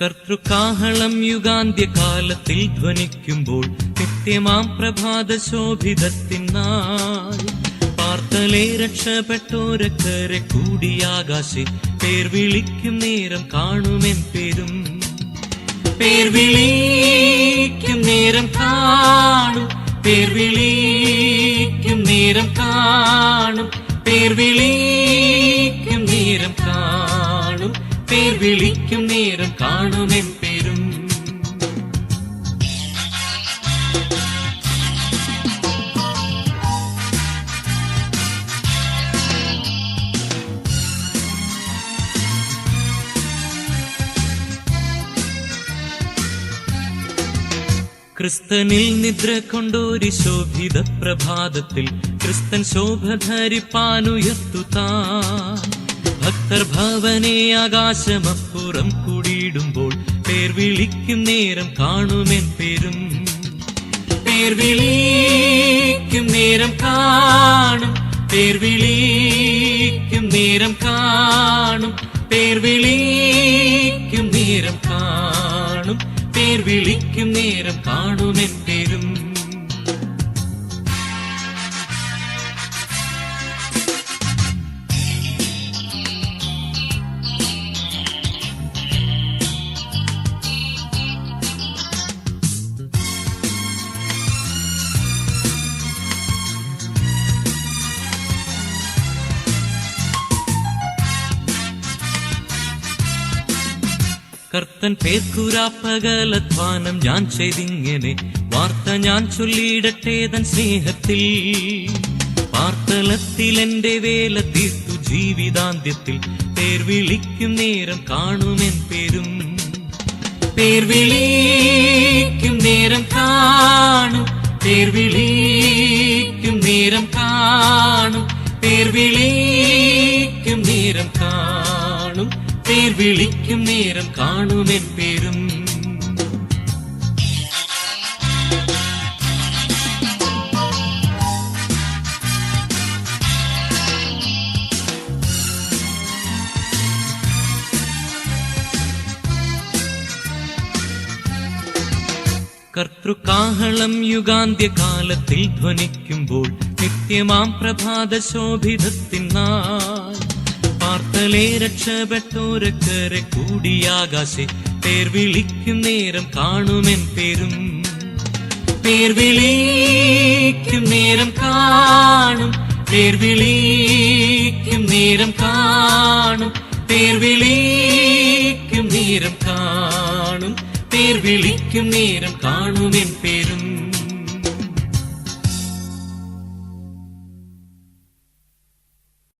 കർത്തൃകാഹളം യുഗാന്ത്യകാലത്തിൽ ധ്വനിക്കുമ്പോൾ നിത്യമാം പ്രഭാത ശോഭിതത്തിനായി പാർത്തലേ രക്ഷപ്പെട്ടോരക്കരെ കൂടിയാകാശെ പേർ വിളിക്കും നേരം കാണുമെൻ പേരും. പേർ വിളിക്കും നേരം കാണും, പേർ വിളിക്കും നേരം കാണും, പേർ വിളിക്കും നേരം കാണും, പേർ വിളിക്കും നേരം കാണുമെൻ പേരും. ക്രിസ്തനിൽ നിദ്ര കൊണ്ടൊരു ശോഭിത പ്രഭാതത്തിൽ ക്രിസ്തൻ ശോഭ ധരിപ്പാനുയർത്തുതാൻ ഭക്തർ ഭവനെ ആകാശമപ്പുറം കൂടിയിടുമ്പോൾ പേർ വിളിക്കും നേരം കാണുമെൻ പേരും. പേർ വിളിക്കും നേരം കാണും, പേർ വിളിക്കും നേരം കാണും, പേർ വിളിക്കും നേരം കാണും, പേർ വിളിക്കും നേരം കാണുമെൻ പേരും. കർത്തൻ പേർക്കുരാപ്പകലധ്വാനം ഞാൻ ചെയ്തിങ്ങനെ വാർത്ത ഞാൻ ചൊല്ലിയിടട്ടെ തൻ സ്നേഹത്തിൽ. പാർത്തലത്തിൽ എന്റെ വേല തീർത്തു ജീവിതാന്ത്യത്തിൽ പേർ വിളിക്കും നേരം കാണുമെൻ പേരും. പേർ വിളിക്കും നേരം കാണും, പേർ വിളിക്കും നേരം കാണും, പേർ വിളിക്കും നേരം കാണും, പേർ വിളിക്കും നേരം കാണുമെൻ പേരും. കർത്തൃകാഹളം യുഗാന്ത്യകാലത്തിൽ ധ്വനിക്കുമ്പോൾ നിത്യമാം പ്രഭാത ശോഭിതത്തിനായി പാർത്തലേ രക്ഷപ്പെട്ടോരക്കരെ കൂടിയാകാശെ പേർ വിളിക്കും നേരം കാണുമെൻ പേരും. പേർ വിളിക്കും നേരം കാണും, പേർ വിളിക്കും നേരം കാണും, പേർ വിളിക്കും നേരം കാണും, പേർ വിളിക്കും നേരം കാണുമെൻ പേരും.